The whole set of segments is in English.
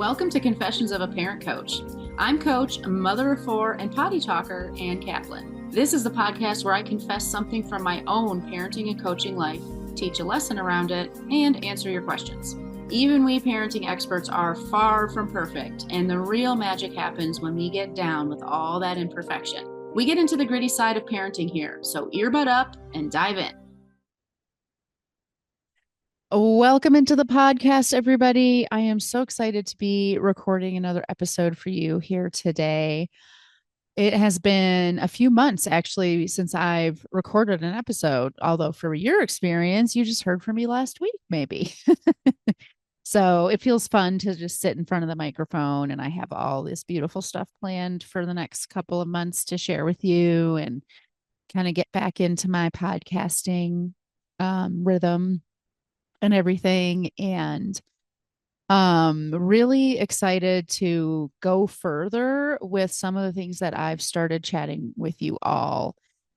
Welcome to Confessions of a Parent Coach. I'm Coach, mother of four, and potty talker, Ann Kaplan. This is the podcast where I confess something from my own parenting and coaching life, teach a lesson around it, and answer your questions. Even we parenting experts are far from perfect, and the real magic happens when we get down with all that imperfection. We get into the gritty side of parenting here, so earbud up and dive in. Welcome into the podcast, everybody. I am so excited to be recording another episode for you here today. It has been a few months actually since I've recorded an episode, although for your experience, you just heard from me last week, maybe. So it feels fun to just sit in front of the microphone, and I have all this beautiful stuff planned for the next couple of months to share with you and kind of get back into my podcasting rhythm and everything. And really excited to go further with some of the things that I've started chatting with you all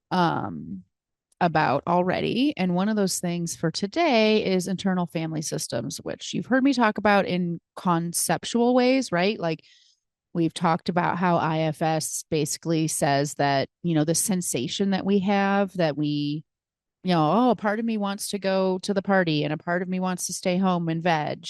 about already. And one of those things for today is internal family systems, which you've heard me talk about in conceptual ways, right? Like we've talked about how IFS basically says that, the sensation that we have that we oh, a part of me wants to go to the party and a part of me wants to stay home and veg,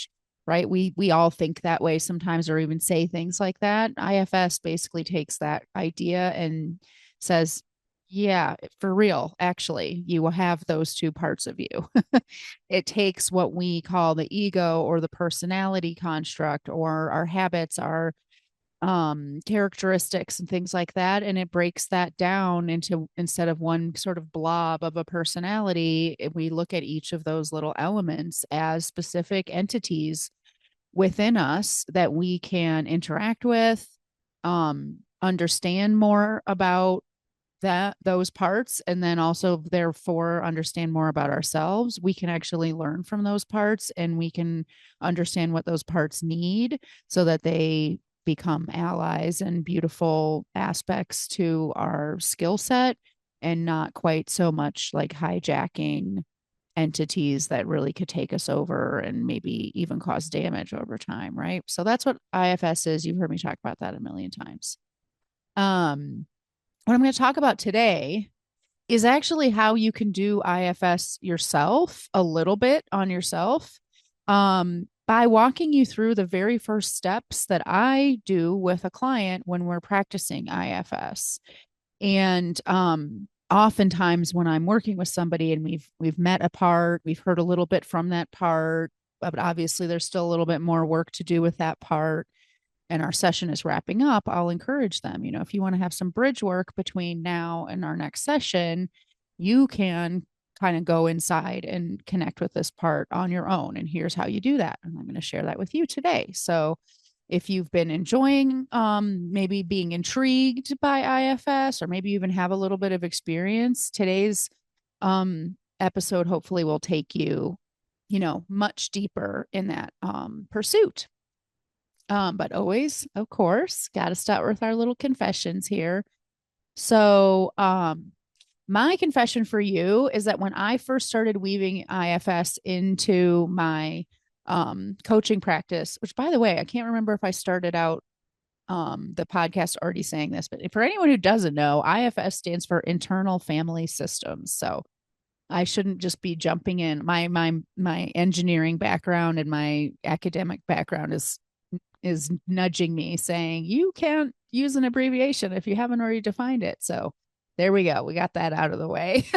right? We all think that way sometimes, or even say things like that. IFS basically takes that idea and says, yeah, for real, actually, you will have those two parts of you. It takes what we call the ego or the personality construct or our habits, our characteristics and things like that, and it breaks that down into, instead of one sort of blob of a personality, we look at each of those little elements as specific entities within us that we can interact with, understand more about those parts, and then also therefore understand more about ourselves. We can actually learn from those parts, and we can understand what those parts need so that they become allies and beautiful aspects to our skill set, and not quite so much like hijacking entities that really could take us over and maybe even cause damage over time, right? So that's what IFS is. You've heard me talk about that a million times. What I'm going to talk about today is actually how you can do IFS yourself, a little bit on yourself, by walking you through the very first steps that I do with a client when we're practicing IFS. And oftentimes when I'm working with somebody and we've met a part, we've heard a little bit from that part, but obviously there's still a little bit more work to do with that part, and our session is wrapping up, I'll encourage them, if you want to have some bridge work between now and our next session, you can kind of go inside and connect with this part on your own. And here's how you do that. And I'm going to share that with you today. So if you've been enjoying, maybe being intrigued by IFS, or maybe even have a little bit of experience, today's episode hopefully will take you, much deeper in that pursuit. But always, of course, got to start with our little confessions here. So, my confession for you is that when I first started weaving IFS into my coaching practice, which, by the way, I can't remember if I started out the podcast already saying this, but for anyone who doesn't know, IFS stands for Internal Family Systems. So I shouldn't just be jumping in. My engineering background and my academic background is nudging me, saying you can't use an abbreviation if you haven't already defined it. So there we go. We got that out of the way.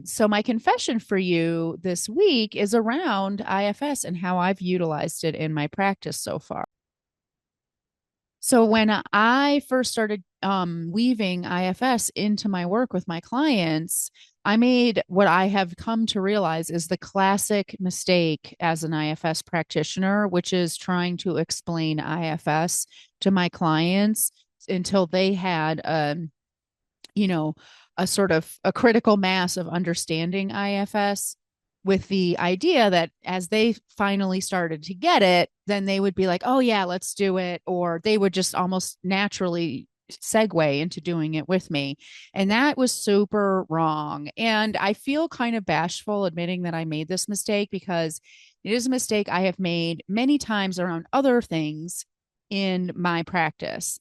So my confession for you this week is around IFS and how I've utilized it in my practice so far. So when I first started weaving IFS into my work with my clients, I made what I have come to realize is the classic mistake as an IFS practitioner, which is trying to explain IFS to my clients until they had a sort of a critical mass of understanding IFS, with the idea that as they finally started to get it, then they would be like, oh yeah, let's do it. Or they would just almost naturally segue into doing it with me. And that was super wrong. And I feel kind of bashful admitting that I made this mistake, because It is a mistake I have made many times around other things in my practice.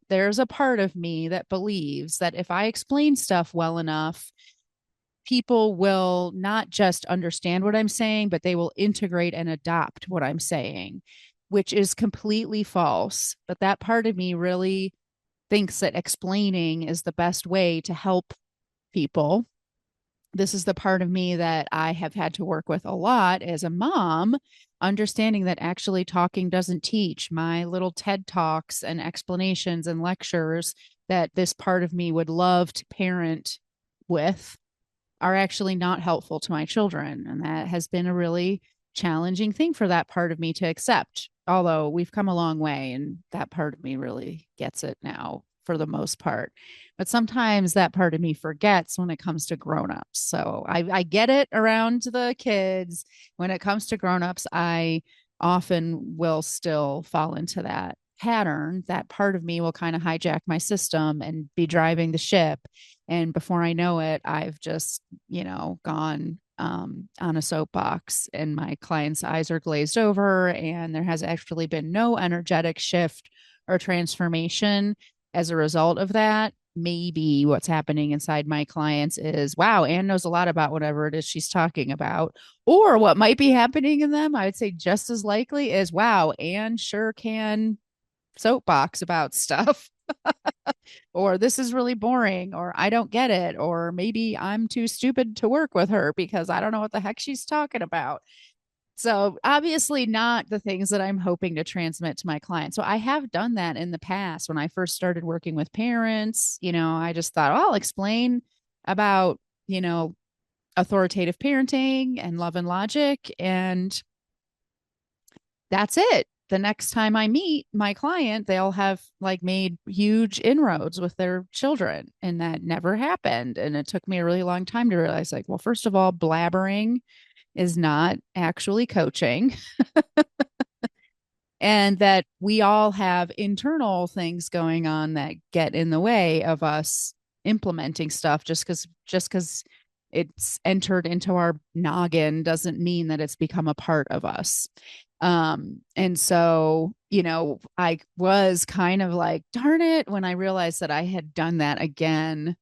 There's a part of me that believes that if I explain stuff well enough, people will not just understand what I'm saying, but they will integrate and adopt what I'm saying, which is completely false. But that part of me really thinks that explaining is the best way to help people. This is the part of me that I have had to work with a lot as a mom, understanding that actually talking doesn't teach. My little TED Talks and explanations and lectures that this part of me would love to parent with are actually not helpful to my children. And that has been a really challenging thing for that part of me to accept. Although we've come a long way and that part of me really gets it now for the most part. But sometimes that part of me forgets when it comes to grown-ups. So I get it around the kids. When it comes to grown-ups, I often will still fall into that pattern. That part of me will kind of hijack my system and be driving the ship. And before I know it, I've just, gone on a soapbox and my clients' eyes are glazed over. And there has actually been no energetic shift or transformation as a result of that. Maybe what's happening inside my clients is, wow, Anne knows a lot about whatever it is she's talking about. Or what might be happening in them, I would say just as likely is, wow, Anne sure can soapbox about stuff. Or this is really boring, or I don't get it, or maybe I'm too stupid to work with her because I don't know what the heck she's talking about. So, obviously, not the things that I'm hoping to transmit to my clients. So, I have done that in the past when I first started working with parents. I just thought, oh, I'll explain about, authoritative parenting and love and logic. And that's it. The next time I meet my client, they'll have like made huge inroads with their children. And that never happened. And it took me a really long time to realize, like, well, first of all, blabbering is not actually coaching. And that we all have internal things going on that get in the way of us implementing stuff. Just because it's entered into our noggin doesn't mean that it's become a part of us. And so, I was kind of like, darn it, when I realized that I had done that again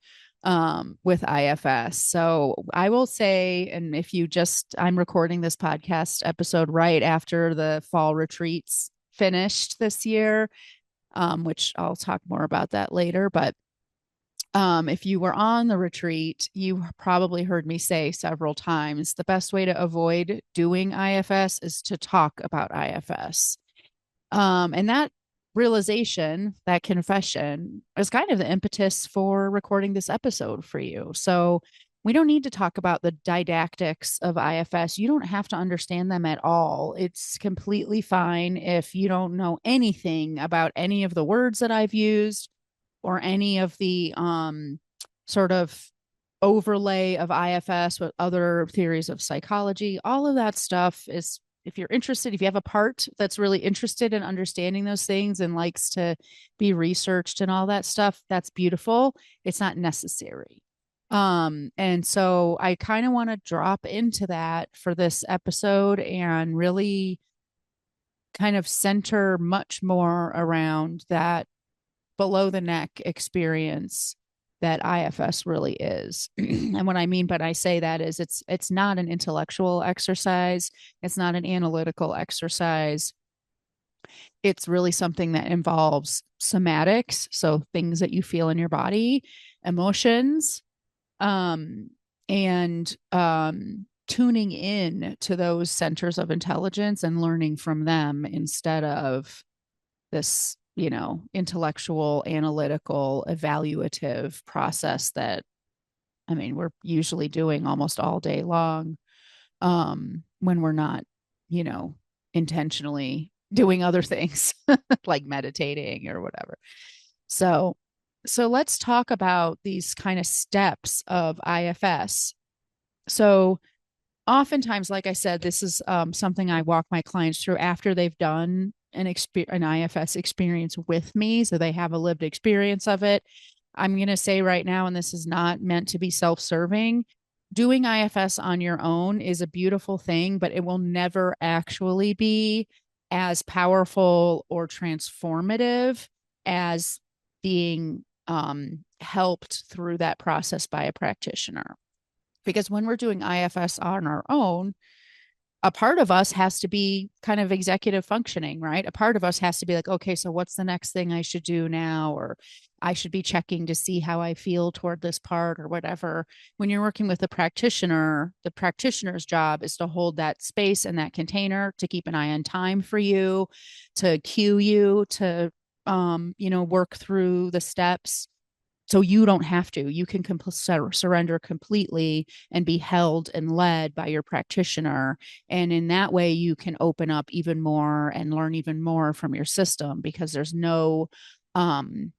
with IFS. So I will say, and if you just, I'm recording this podcast episode right after the fall retreats finished this year, which I'll talk more about that later. But if you were on the retreat, you probably heard me say several times the best way to avoid doing IFS is to talk about IFS. And that realization, that confession, is kind of the impetus for recording this episode for you. So we don't need to talk about the didactics of IFS. You don't have to understand them at all. It's completely fine if you don't know anything about any of the words that I've used or any of the sort of overlay of IFS with other theories of psychology. All of that stuff is, if you're interested, if you have a part that's really interested in understanding those things and likes to be researched and all that stuff, that's beautiful. It's not necessary. And so I kind of want to drop into that for this episode and really kind of center much more around that below the neck experience that IFS really is. And what I mean by I say that is it's not an intellectual exercise. It's not an analytical exercise. It's really something that involves somatics, so things that you feel in your body, emotions, and tuning in to those centers of intelligence and learning from them instead of this, intellectual, analytical, evaluative process that, we're usually doing almost all day long, when we're not, intentionally doing other things like meditating or whatever. So let's talk about these kind of steps of IFS. So oftentimes, like I said, this is something I walk my clients through after they've done an IFS experience with me. So they have a lived experience of it. I'm going to say right now, and this is not meant to be self-serving, doing IFS on your own is a beautiful thing, but it will never actually be as powerful or transformative as being helped through that process by a practitioner. Because when we're doing IFS on our own, a part of us has to be kind of executive functioning, right? A part of us has to be like, okay, so what's the next thing I should do now? Or I should be checking to see how I feel toward this part or whatever. When you're working with a practitioner, the practitioner's job is to hold that space and that container, to keep an eye on time for you, to cue you, to work through the steps, so you don't have to. You can surrender completely and be held and led by your practitioner. And in that way, you can open up even more and learn even more from your system, because there's no, um,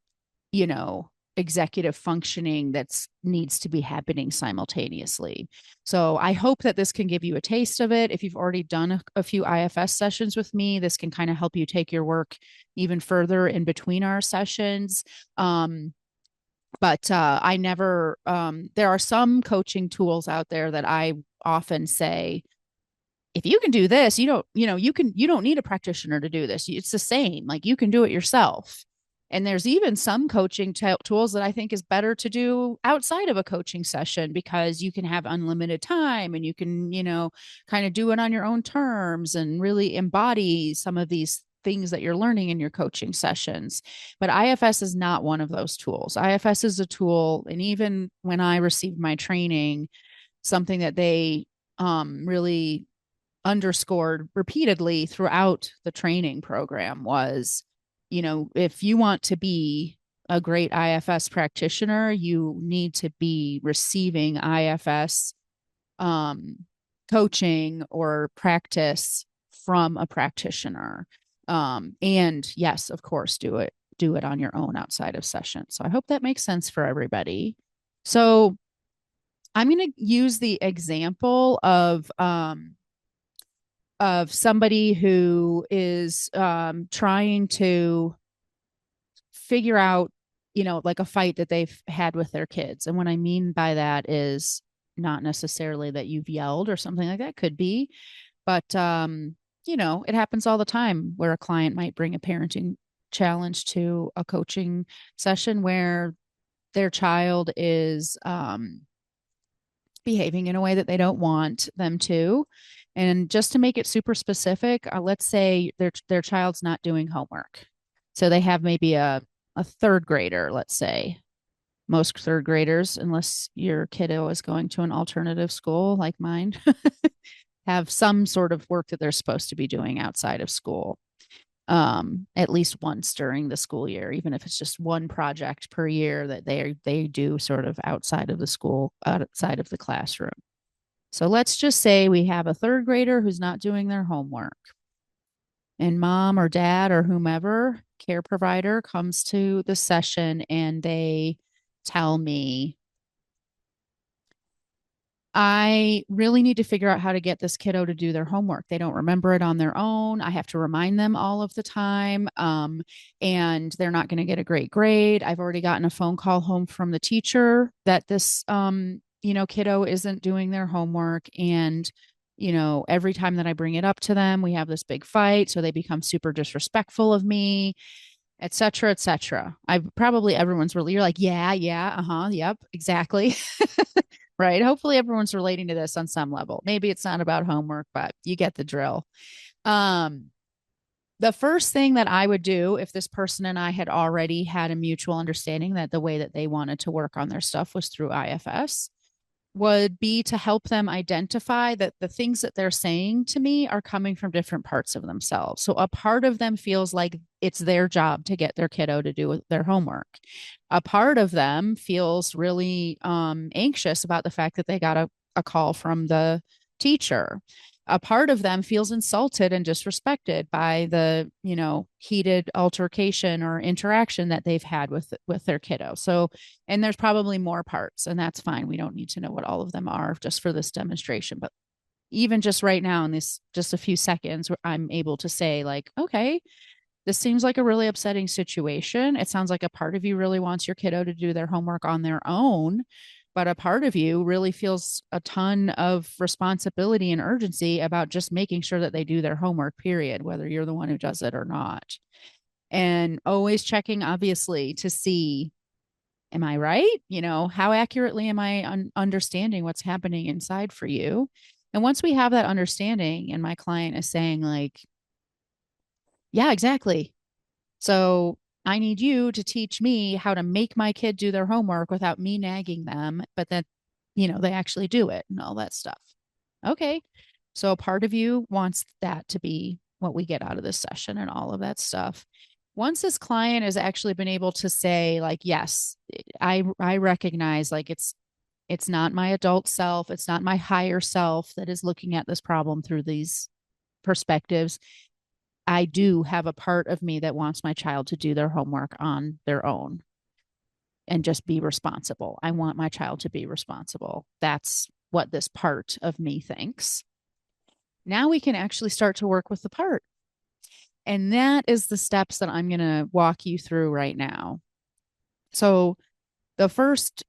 you know, executive functioning that needs to be happening simultaneously. So I hope that this can give you a taste of it. If you've already done a few IFS sessions with me, this can kind of help you take your work even further in between our sessions. But I never, there are some coaching tools out there that I often say, if you can do this, you don't need a practitioner to do this. It's the same. Like, you can do it yourself. And there's even some coaching tools that I think is better to do outside of a coaching session, because you can have unlimited time and you can, kind of do it on your own terms and really embody some of these things that you're learning in your coaching sessions. But IFS is not one of those tools. IFS is a tool. And even when I received my training, something that they really underscored repeatedly throughout the training program was, if you want to be a great IFS practitioner, you need to be receiving IFS coaching or practice from a practitioner. And yes, of course, do it on your own outside of session. So I hope that makes sense for everybody. So I'm going to use the example of somebody who is trying to figure out, like a fight that they've had with their kids. And what I mean by that is not necessarily that you've yelled or something like that, could be, but it happens all the time where a client might bring a parenting challenge to a coaching session where their child is behaving in a way that they don't want them to. And just to make it super specific, let's say their child's not doing homework. So they have maybe a third grader, let's say. Most third graders, unless your kiddo is going to an alternative school like mine, have some sort of work that they're supposed to be doing outside of school, at least once during the school year, even if it's just one project per year that they do sort of outside of the school, outside of the classroom. So let's just say we have a third grader who's not doing their homework, and mom or dad or whomever care provider comes to the session and they tell me, I really need to figure out how to get this kiddo to do their homework. They don't remember it on their own. I have to remind them all of the time. And they're not going to get a great grade. I've already gotten a phone call home from the teacher that this, kiddo isn't doing their homework. And, every time that I bring it up to them, we have this big fight. So they become super disrespectful of me, et cetera, et cetera. Everyone's really, you're like, yeah, yep, exactly. Right. Hopefully everyone's relating to this on some level. Maybe it's not about homework, but you get the drill. The first thing that I would do, if this person and I had already had a mutual understanding that the way that they wanted to work on their stuff was through IFS, would be to help them identify that the things that they're saying to me are coming from different parts of themselves. So a part of them feels like it's their job to get their kiddo to do their homework. A part of them feels really anxious about the fact that they got a call from the teacher. A part of them feels insulted and disrespected by the, heated altercation or interaction that they've had with their kiddo. So, and there's probably more parts, and that's fine. We don't need to know what all of them are just for this demonstration. But even just right now in this, just a few seconds, I'm able to say like, okay, this seems like a really upsetting situation. It sounds like a part of you really wants your kiddo to do their homework on their own. but a part of you really feels a ton of responsibility and urgency about just making sure that they do their homework, period, whether you're the one who does it or not. And always checking, obviously, to see, am I right? How accurately am I understanding what's happening inside for you? And once we have that understanding, and my client is saying, like, yeah, exactly. So I need you to teach me how to make my kid do their homework without me nagging them, but that, they actually do it and all that stuff. Okay. So a part of you wants that to be what we get out of this session and all of that stuff. Once this client has actually been able to say, like, yes, I recognize, like, it's not my adult self, it's not my higher self that is looking at this problem through these perspectives. I do have a part of me that wants my child to do their homework on their own and just be responsible. I want my child to be responsible. That's what this part of me thinks. Now we can actually start to work with the part. And that is the steps that I'm going to walk you through right now. So the first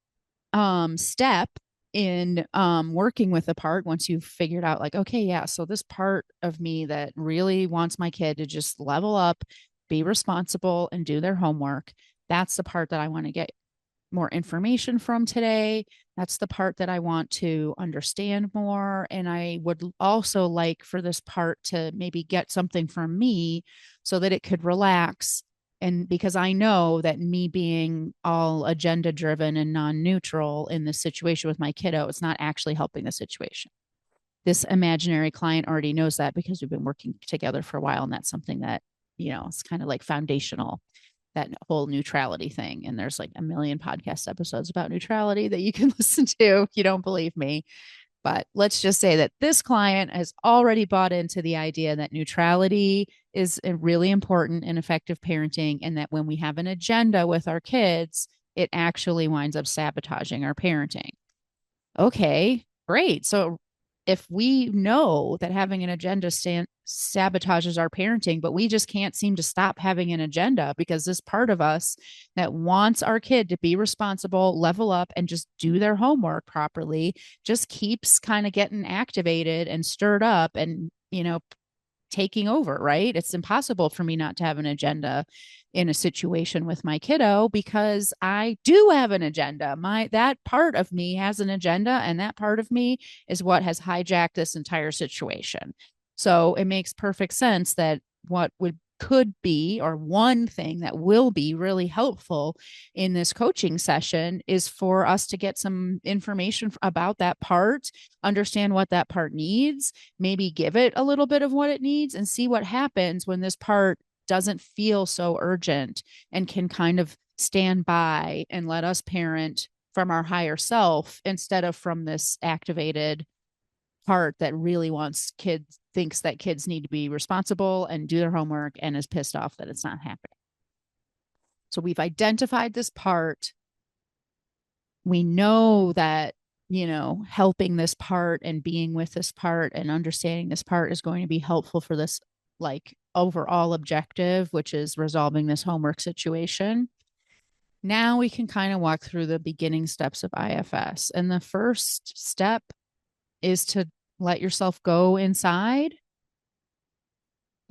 step in working with a part, once you've figured out, like, okay, yeah, so this part of me that really wants my kid to just level up, be responsible, and do their homework, that's the part that I want to get more information from today. That's the part that I want to understand more. And I would also like for this part to maybe get something from me so that it could relax. And because I know that me being all agenda driven and non neutral in this situation with my kiddo, it's not actually helping the situation. This imaginary client already knows that because we've been working together for a while. And that's something that, it's kind of like foundational, that whole neutrality thing. And there's like a million podcast episodes about neutrality that you can listen to if you don't believe me. But let's just say that this client has already bought into the idea that neutrality is really important in effective parenting, and that when we have an agenda with our kids, it actually winds up sabotaging our parenting. Okay, great. So if we know that having an agenda sabotages our parenting, but we just can't seem to stop having an agenda because this part of us that wants our kid to be responsible, level up, and just do their homework properly just keeps kind of getting activated and stirred up and, taking over, right? It's impossible for me not to have an agenda in a situation with my kiddo because I do have an agenda. That part of me has an agenda, and that part of me is what has hijacked this entire situation. So it makes perfect sense that what could be, or one thing that will be really helpful in this coaching session, is for us to get some information about that part, understand what that part needs, maybe give it a little bit of what it needs, and see what happens when this part doesn't feel so urgent and can kind of stand by and let us parent from our higher self instead of from this activated part that really thinks that kids need to be responsible and do their homework and is pissed off that it's not happening. So we've identified this part. We know that, helping this part and being with this part and understanding this part is going to be helpful for this, like, overall objective, which is resolving this homework situation. Now we can kind of walk through the beginning steps of IFS. And the first step is to let yourself go inside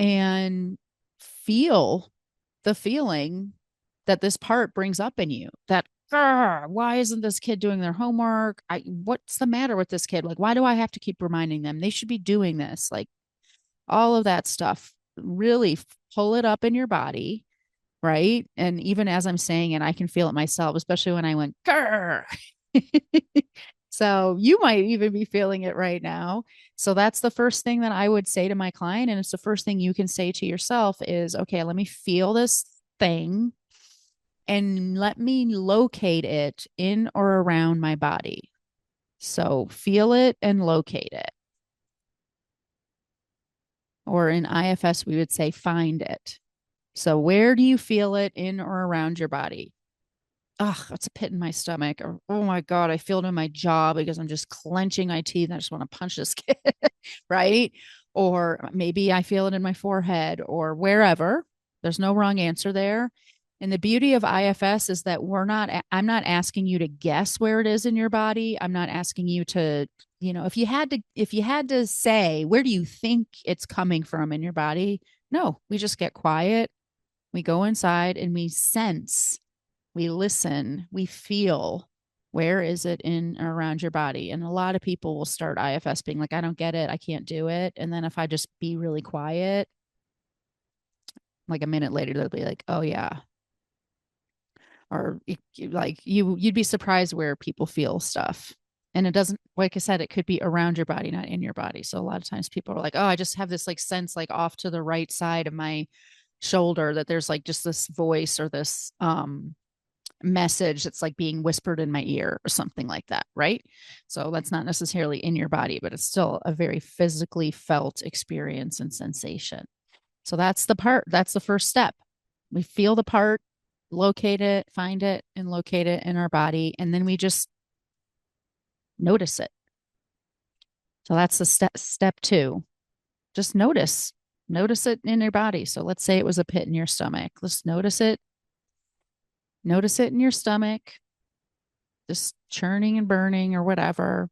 and feel the feeling that this part brings up in you, that, why isn't this kid doing their homework? What's the matter with this kid? Like, why do I have to keep reminding them they should be doing this? Like, all of that stuff, really pull it up in your body. Right. And even as I'm saying it, I can feel it myself, especially when I went, grr. So you might even be feeling it right now. So that's the first thing that I would say to my client. And it's the first thing you can say to yourself is, okay, let me feel this thing and let me locate it in or around my body. So feel it and locate it. Or in IFS, we would say find it. So where do you feel it in or around your body? Oh, it's a pit in my stomach. Or, oh my God, I feel it in my jaw because I'm just clenching my teeth and I just want to punch this kid, right? Or maybe I feel it in my forehead or wherever. There's no wrong answer there. And the beauty of IFS is that I'm not asking you to guess where it is in your body. I'm not asking you to, if you had to say, where do you think it's coming from in your body? No, we just get quiet. We go inside and we sense, we listen, we feel, where is it in or around your body? And a lot of people will start IFS being like, I don't get it. I can't do it. And then if I just be really quiet, like a minute later, they'll be like, oh, yeah, or like you'd be surprised where people feel stuff. And it doesn't, like I said, it could be around your body, not in your body. So a lot of times people are like, oh, I just have this like sense like off to the right side of my shoulder that there's like just this voice or this message that's like being whispered in my ear or something like that, right? So that's not necessarily in your body, but it's still a very physically felt experience and sensation. So that's the first step. We feel the part, locate it, find it, and locate it in our body. And then we just notice it. So that's the step two. Just notice it in your body. So let's say it was a pit in your stomach. Let's notice it in your stomach, just churning and burning or whatever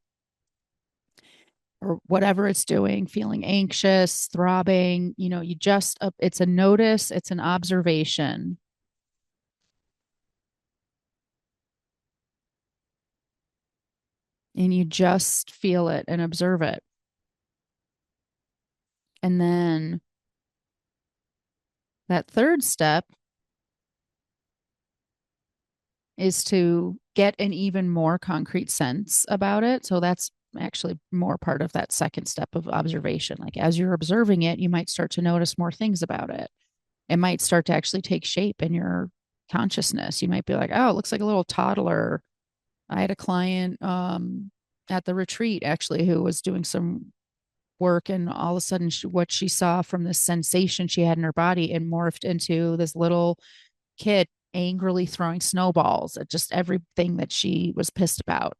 it's doing, feeling anxious, throbbing. It's a notice, it's an observation. And you just feel it and observe it. And then that third step is to get an even more concrete sense about it. So that's actually more part of that second step of observation. Like as you're observing it, you might start to notice more things about it. It might start to actually take shape in your consciousness. You might be like, oh, it looks like a little toddler. I had a client at the retreat actually who was doing some work, and all of a sudden what she saw from this sensation she had in her body and morphed into this little kid angrily throwing snowballs at just everything that she was pissed about.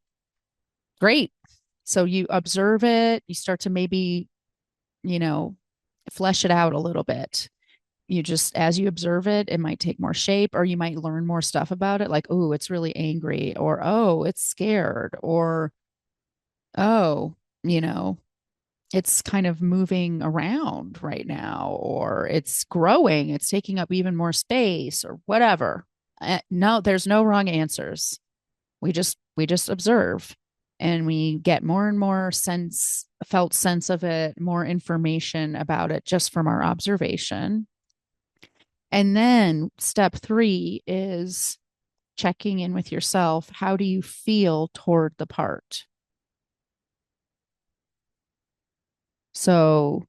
Great. So you observe it, you start to maybe, you know, flesh it out a little bit. You just, as you observe it, it might take more shape, or you might learn more stuff about it, like, oh, it's really angry, or oh, it's scared, or oh, you know, it's kind of moving around right now, or it's growing, it's taking up even more space, or whatever. No, there's no wrong answers. We just observe, and we get more and more felt sense of it, more information about it just from our observation. And then step three is checking in with yourself. How do you feel toward the part? So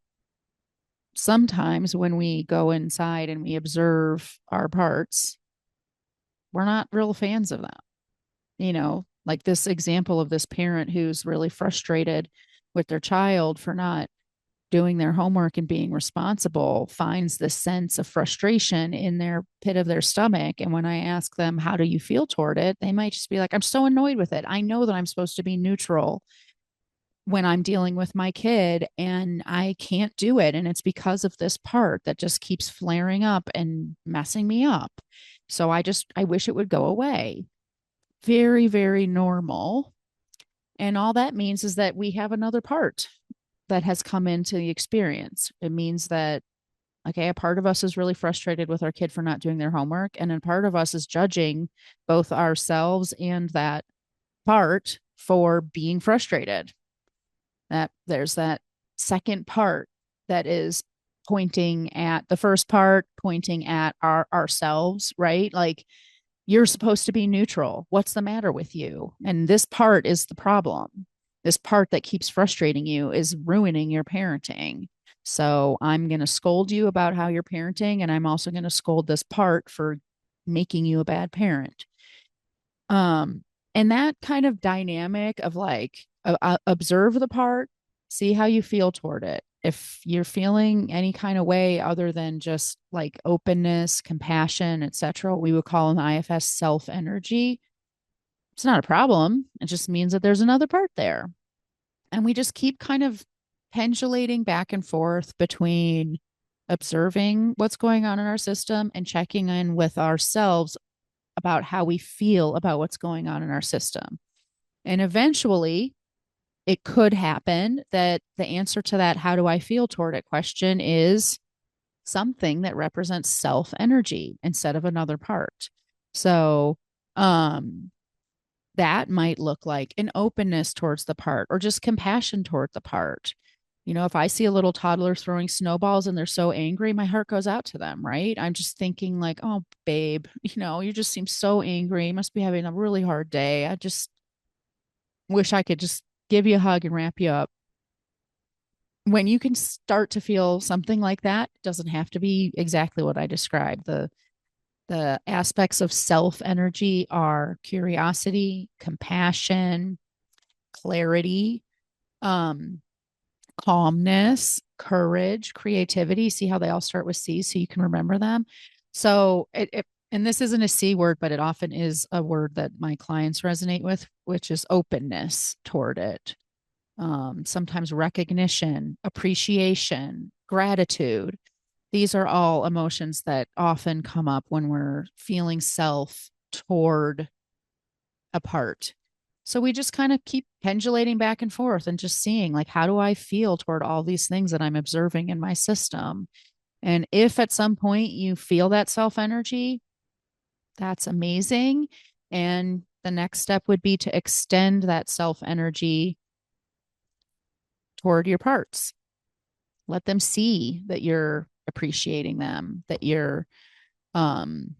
sometimes when we go inside and we observe our parts, we're not real fans of them. Like this example of this parent who's really frustrated with their child for not doing their homework and being responsible, finds this sense of frustration in their pit of their stomach. And when I ask them, how do you feel toward it? They might just be like, I'm so annoyed with it. I know that I'm supposed to be neutral when I'm dealing with my kid, and I can't do it. And it's because of this part that just keeps flaring up and messing me up. So I wish it would go away. Very, very normal. And all that means is that we have another part that has come into the experience. It means that, okay, a part of us is really frustrated with our kid for not doing their homework. And a part of us is judging both ourselves and that part for being frustrated. That there's that second part that is pointing at the first part, pointing at ourselves, right? Like, you're supposed to be neutral. What's the matter with you? And this part is the problem. This part that keeps frustrating you is ruining your parenting. So I'm going to scold you about how you're parenting, and I'm also going to scold this part for making you a bad parent. And that kind of dynamic of like, observe the part, see how you feel toward it. If you're feeling any kind of way other than just like openness, compassion, etc., we would call an IFS self energy. It's not a problem. It just means that there's another part there. And we just keep kind of pendulating back and forth between observing what's going on in our system and checking in with ourselves about how we feel about what's going on in our system. And eventually, it could happen that the answer to that, how do I feel toward it question, is something that represents self energy instead of another part. So, um, that might look like an openness towards the part or just compassion toward the part. If I see a little toddler throwing snowballs and they're so angry, my heart goes out to them, right? I'm just thinking, like, oh, babe, you just seem so angry. You must be having a really hard day. I just wish I could just give you a hug and wrap you up. When you can start to feel something like that, it doesn't have to be exactly what I described. The aspects of self energy are curiosity, compassion, clarity, um, calmness, courage, creativity. See how they all start with C so you can remember them. So and this isn't a C word, but it often is a word that my clients resonate with, which is openness toward it. Sometimes recognition, appreciation, gratitude. These are all emotions that often come up when we're feeling self toward a part. So we just kind of keep pendulating back and forth and just seeing, like, how do I feel toward all these things that I'm observing in my system? And if at some point you feel that self energy, that's amazing. And the next step would be to extend that self energy toward your parts. Let them see that you're appreciating them, um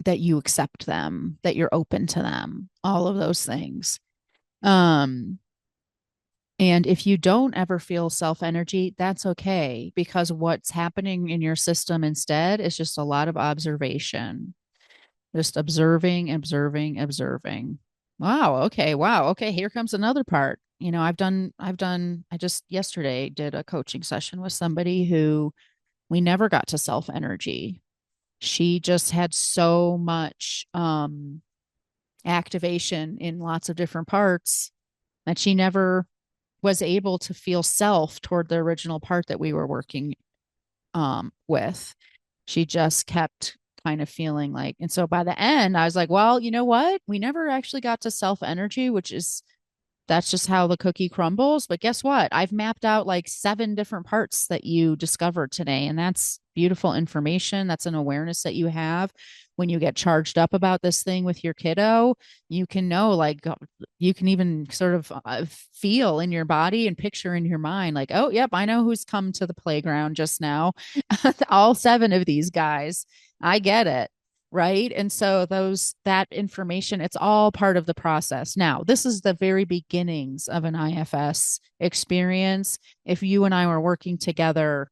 that you accept them, that you're open to them, all of those things. Um And if you don't ever feel self energy, that's okay, because what's happening in your system instead is just a lot of observation, just observing, observing, observing. Wow. Okay. Wow. Okay. Here comes another part. I just yesterday did a coaching session with somebody who we never got to self energy. She just had so much activation in lots of different parts that she never was able to feel self toward the original part that we were working with. She just kept kind of feeling like, and so by the end, I was like, well, you know what? We never actually got to self energy, which is that's just how the cookie crumbles. But guess what? I've mapped out like 7 different parts that you discovered today. And that's beautiful information. That's an awareness that you have. When you get charged up about this thing with your kiddo, you can know, like, you can even sort of feel in your body and picture in your mind, like, oh, yep, I know who's come to the playground just now. All 7 of these guys. I get it, right? And so that information, it's all part of the process. Now, this is the very beginnings of an IFS experience. If you and I were working together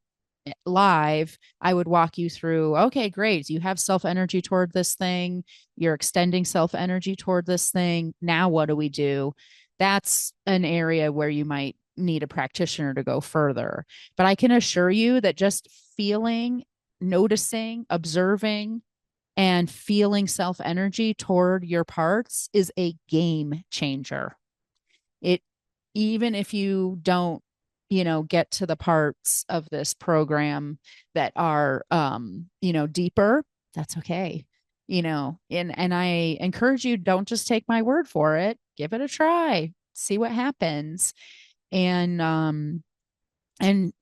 live, I would walk you through, okay, great, you have self energy toward this thing, you're extending self energy toward this thing, now what do we do? That's an area where you might need a practitioner to go further, but I can assure you that just feeling, noticing, observing, and feeling self energy toward your parts is a game changer. It, even if you don't, get to the parts of this program that are, deeper, that's okay. And I encourage you, don't just take my word for it. Give it a try, see what happens. And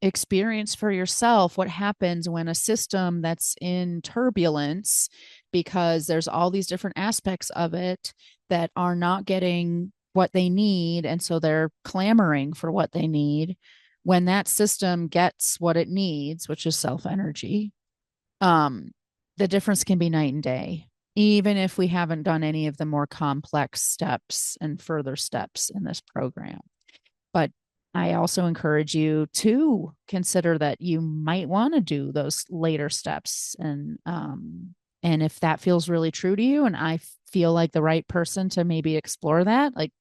experience for yourself what happens when a system that's in turbulence, because there's all these different aspects of it that are not getting what they need, and so they're clamoring for what they need. When that system gets what it needs, which is self energy, um the difference can be night and day, even if we haven't done any of the more complex steps and further steps in this program. But I also encourage you to consider that you might want to do those later steps. And if that feels really true to you, and I feel like the right person to maybe explore that, like,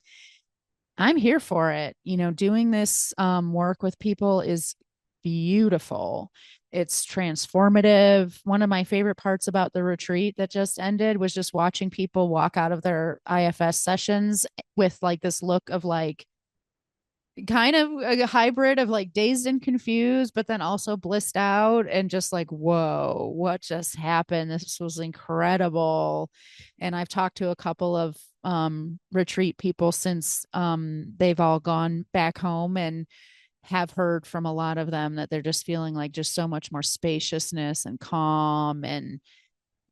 I'm here for it. Doing this work with people is beautiful. It's transformative. One of my favorite parts about the retreat that just ended was just watching people walk out of their IFS sessions with like this look of like, kind of a hybrid of like dazed and confused, but then also blissed out and just like, whoa, what just happened? This was incredible. And I've talked to a couple of retreat people since they've all gone back home, and have heard from a lot of them that they're just feeling like just so much more spaciousness and calm, and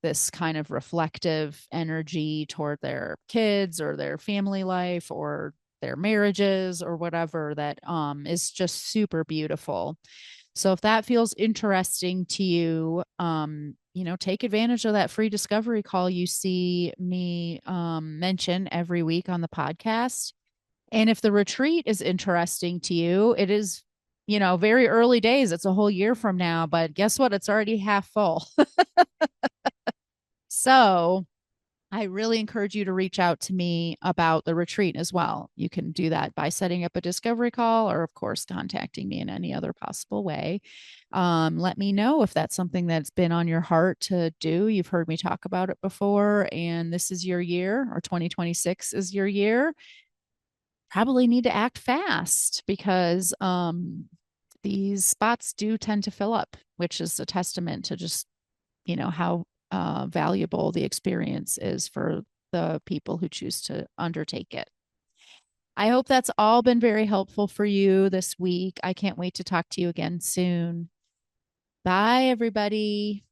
this kind of reflective energy toward their kids or their family life or their marriages or whatever, that is just super beautiful. So if that feels interesting to you, take advantage of that free discovery call you see me mention every week on the podcast. And if the retreat is interesting to you, it is, very early days. It's a whole year from now, but guess what? It's already half full. So I really encourage you to reach out to me about the retreat as well. You can do that by setting up a discovery call, or, of course, contacting me in any other possible way. Let me know if that's something that's been on your heart to do. You've heard me talk about it before, and this is your year, or 2026 is your year. Probably need to act fast, because these spots do tend to fill up, which is a testament to just, how valuable the experience is for the people who choose to undertake it. I hope that's all been very helpful for you this week. I can't wait to talk to you again soon. Bye, everybody.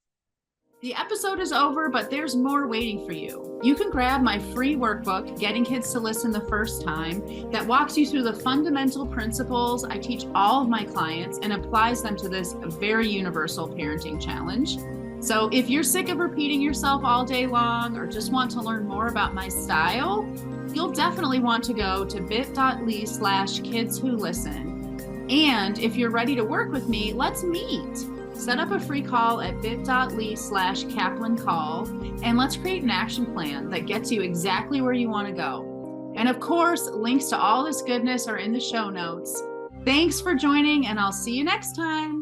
The episode is over, but there's more waiting for you. You can grab my free workbook, Getting Kids to Listen the First Time, that walks you through the fundamental principles I teach all of my clients and applies them to this very universal parenting challenge. So if you're sick of repeating yourself all day long, or just want to learn more about my style, you'll definitely want to go to bit.ly/kidswholisten. And if you're ready to work with me, let's meet. Set up a free call at bit.ly/KaplanCall, and let's create an action plan that gets you exactly where you want to go. And of course, links to all this goodness are in the show notes. Thanks for joining, and I'll see you next time.